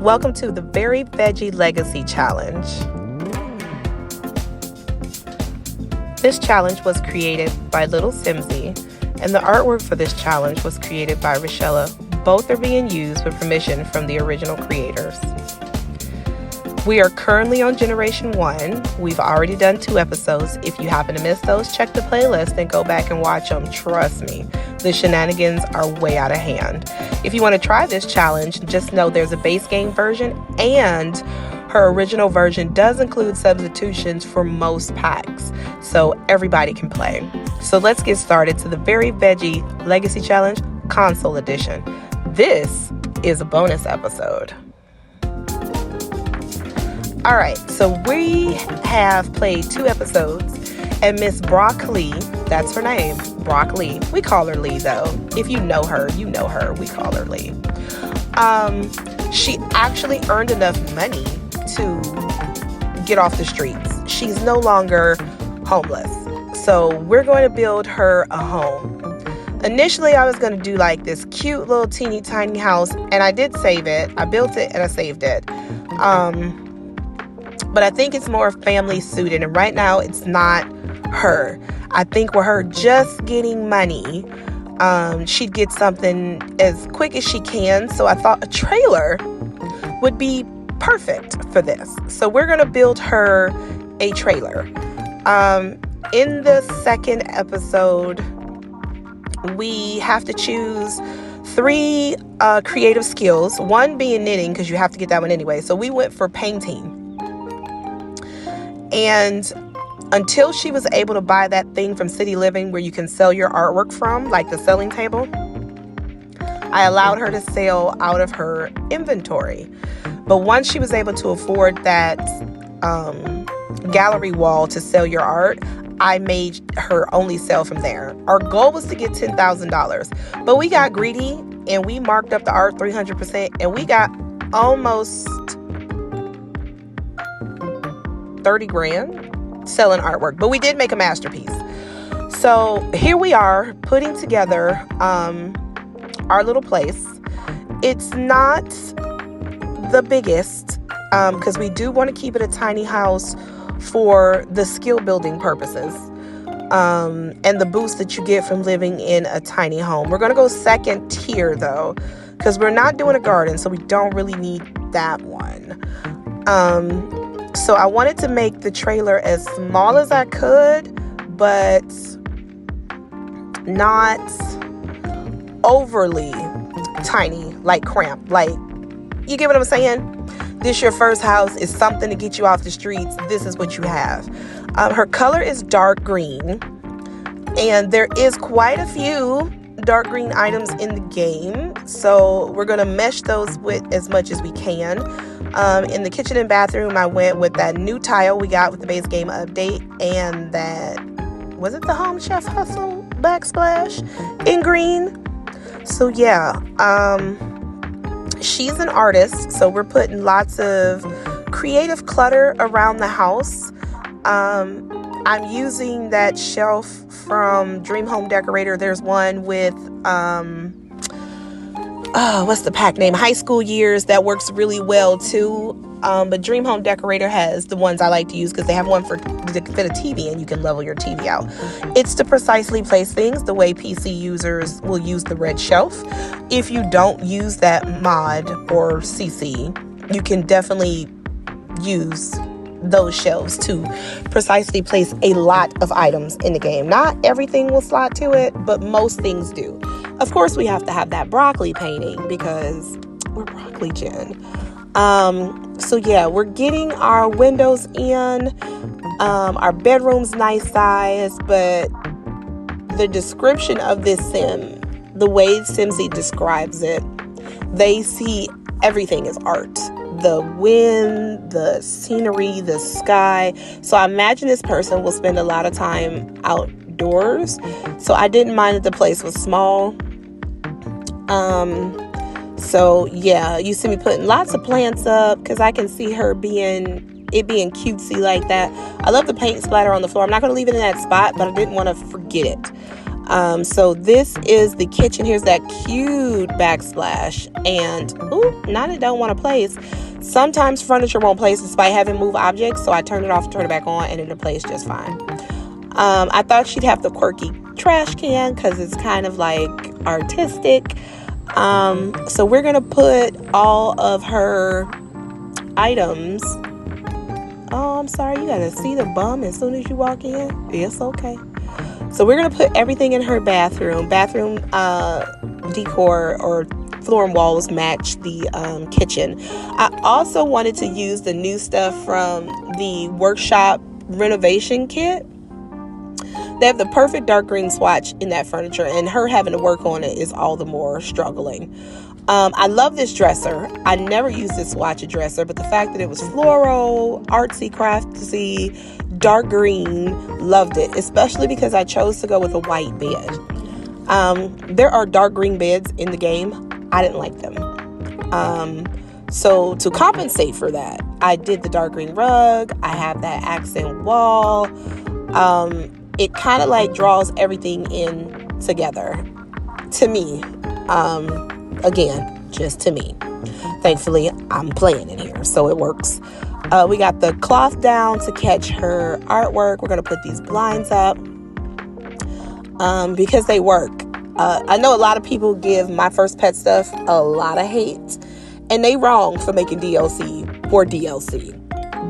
Welcome to the Very Veggie Legacy Challenge. This challenge was created by little Simsie, and the artwork for this challenge was created by Rochella. Both are being used with permission from the original creators. We are currently on Generation 1. We've already done 2 episodes. If you happen to miss those, check the playlist and go back and watch them. Trust me, the shenanigans are way out of hand. If you want to try this challenge, just know there's a base game version, and her original version does include substitutions for most packs, so everybody can play. So let's get started to the Very Veggie Legacy Challenge Console Edition. This is a bonus episode. Alright, so we have played 2 episodes, and Miss Broccoli, that's her name, Broccoli. We call her Leigh though. If you know her, you know her. We call her Leigh. She actually earned enough money to get off the streets. She's no longer homeless. So we're going to build her a home. Initially, I was going to do like this cute little teeny tiny house, and I did save it. I built it and I saved it. But I think it's more family suited, and right now it's not her. I think with her just getting money, she'd get something as quick as she can. So I thought a trailer would be perfect for this. So we're going to build her a trailer. In the second episode, we have to choose 3 creative skills. One being knitting, because you have to get that one anyway. So we went for painting. And until she was able to buy that thing from City Living where you can sell your artwork from, like the selling table, I allowed her to sell out of her inventory. But once she was able to afford that gallery wall to sell your art, I made her only sell from there. Our goal was to get $10,000, but we got greedy and we marked up the art 300%, and we got almost 30 grand selling artwork, but we did make a masterpiece. So here we are putting together our little place. It's not the biggest because we do want to keep it a tiny house for the skill building purposes and the boost that you get from living in a tiny home. We're going to go second tier though, because we're not doing a garden, so we don't really need that one. So I wanted to make the trailer as small as I could, but not overly tiny, like cramped. Like, you get what I'm saying? This your first house, is something to get you off the streets. This is what you have. Her color is dark green, and there is quite a few dark green items in the game, so we're going to mesh those with as much as we can. In the kitchen and bathroom, I went with that new tile we got with the base game update, and that, was it the Home Chef Hustle backsplash in green? So yeah, she's an artist, so we're putting lots of creative clutter around the house. I'm using that shelf from Dream Home Decorator. There's one with what's the pack name? High School Years. That works really well too. But Dream Home Decorator has the ones I like to use because they have one for to fit a TV and you can level your TV out. It's to precisely place things the way PC users will use the red shelf. If you don't use that mod or CC, you can definitely use those shelves to precisely place a lot of items in the game. Not everything will slot to it, but most things do. Of course, we have to have that broccoli painting because we're broccoli gen. So yeah, we're getting our windows in. Our bedroom's nice size, but the description of this sim, the way Simsie describes it, they see everything as art. The wind, the scenery, the sky. So I imagine this person will spend a lot of time outdoors. So I didn't mind that the place was small. So yeah, you see me putting lots of plants up because I can see her being cutesy like that. I love the paint splatter on the floor. I'm not going to leave it in that spot, but I didn't want to forget it. So this is the kitchen. Here's that cute backsplash. And, now they don't want to place. Sometimes furniture won't place despite having moved objects. So I turn it off, turn it back on, and it'll place just fine. I thought she'd have the quirky trash can because it's kind of like artistic. So we're going to put all of her items. Oh, I'm sorry. You got to see the bum as soon as you walk in. It's okay. So we're going to put everything in her bathroom. Bathroom decor or floor and walls match the kitchen. I also wanted to use the new stuff from the workshop renovation kit. They have the perfect dark green swatch in that furniture, and her having to work on it is all the more struggling. I love this dresser. I never used this swatch dresser, but the fact that it was floral, artsy, crafty, dark green, loved it, especially because I chose to go with a white bed. There are dark green beds in the game. I didn't like them. So to compensate for that, I did the dark green rug. I have that accent wall. It kind of like draws everything in together to me. Again, just to me. Thankfully, I'm playing in here, so it works. We got the cloth down to catch her artwork. We're going to put these blinds up because they work. I know a lot of people give My First Pet stuff a lot of hate, and they wrong for making DLC for DLC.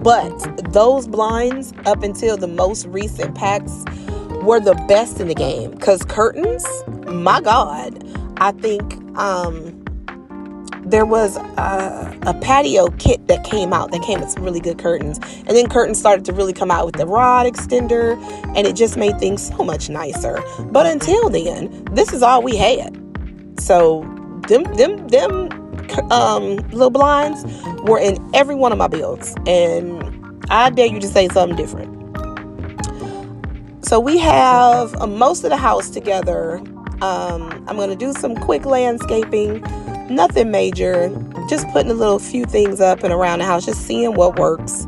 But those blinds, up until the most recent packs, were the best in the game. Because curtains, my God, I think there was a patio kit that came out that came with some really good curtains. And then curtains started to really come out with the rod extender, and it just made things so much nicer. But until then, this is all we had. So them little blinds were in every one of my builds, and I dare you to say something different. So we have most of the house together. I'm going to do some quick landscaping, nothing major, just putting a little few things up and around the house, just seeing what works.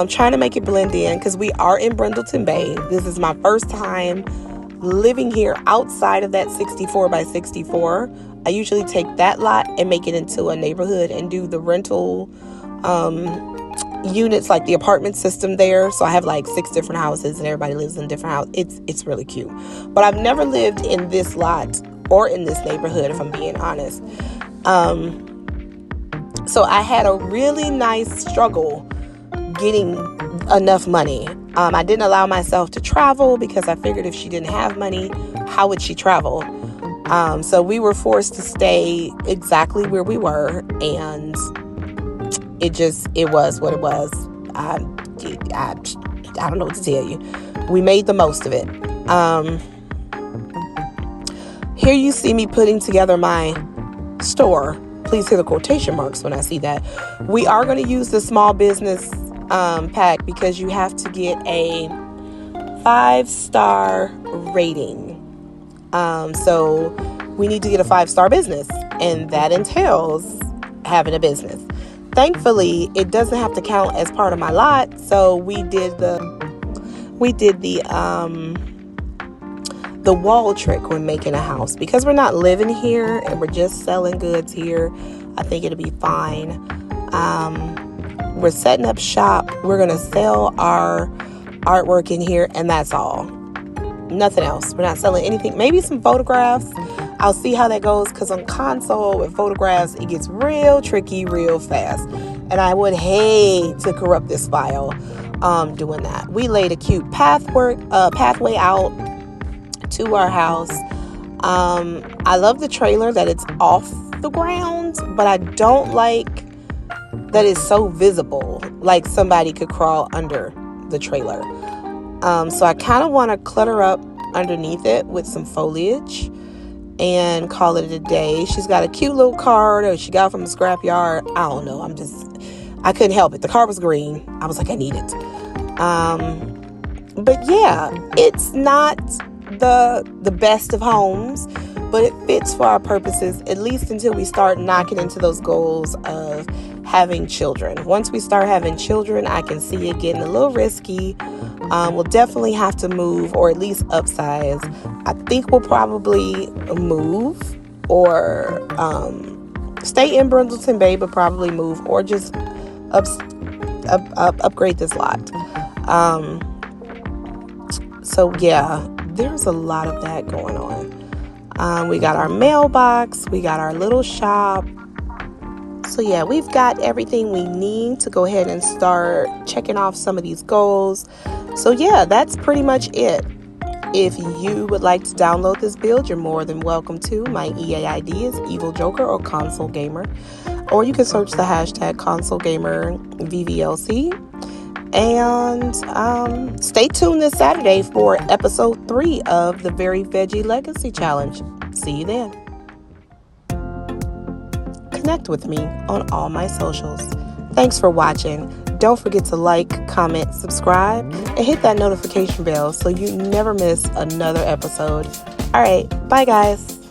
Trying to make it blend in because we are in Brindleton Bay. This is my first time living here outside of that 64 by 64. I usually take that lot and make it into a neighborhood and do the rental units, like the apartment system there. So I have like 6 different houses and everybody lives in different houses. It's really cute. But I've never lived in this lot or in this neighborhood, if I'm being honest. So I had a really nice struggle getting enough money. I didn't allow myself to travel because I figured if she didn't have money, how would she travel? So we were forced to stay exactly where we were, and it was what it was. I don't know what to tell you. We made the most of it. Here you see me putting together my store. Please hear the quotation marks when I see that. We are going to use the small business pack because you have to get a 5-star rating. So we need to get a 5-star business, and that entails having a business. Thankfully, it doesn't have to count as part of my lot, so we did the wall trick when making a house. Because we're not living here and we're just selling goods here, I think it'll be fine. We're setting up shop. We're going to sell our artwork in here, and that's all. Nothing else. We're not selling anything. Maybe some photographs. I'll see how that goes, because on console with photographs, it gets real tricky real fast. And I would hate to corrupt this file doing that. We laid a cute pathway out to our house. I love the trailer that it's off the ground, but I don't like that it's so visible, like somebody could crawl under the trailer. So I kind of want to clutter up underneath it with some foliage and call it a day. She's got a cute little car that she got from the scrapyard. I don't know. I couldn't help it. The car was green. I was like, I need it. But yeah, it's not the best of homes, but it fits for our purposes, at least until we start knocking into those goals of having children. Once we start having children, I can see it getting a little risky. We'll definitely have to move, or at least upsize. I think we'll probably move or stay in Brindleton Bay, but probably move or just upgrade this lot. So yeah, there's a lot of that going on. We got our mailbox, we got our little shop. So yeah, we've got everything we need to go ahead and start checking off some of these goals. So yeah, that's pretty much it. If you would like to download this build, you're more than welcome to. My EA ID is Evil Joker or Console Gamer. Or you can search the hashtag ConsoleGamer VVLC. And stay tuned this Saturday for episode 3 of the Very Veggie Legacy Challenge. See you then. Connect with me on all my socials. Thanks for watching. Don't forget to like, comment, subscribe, and hit that notification bell so you never miss another episode. All right, bye guys.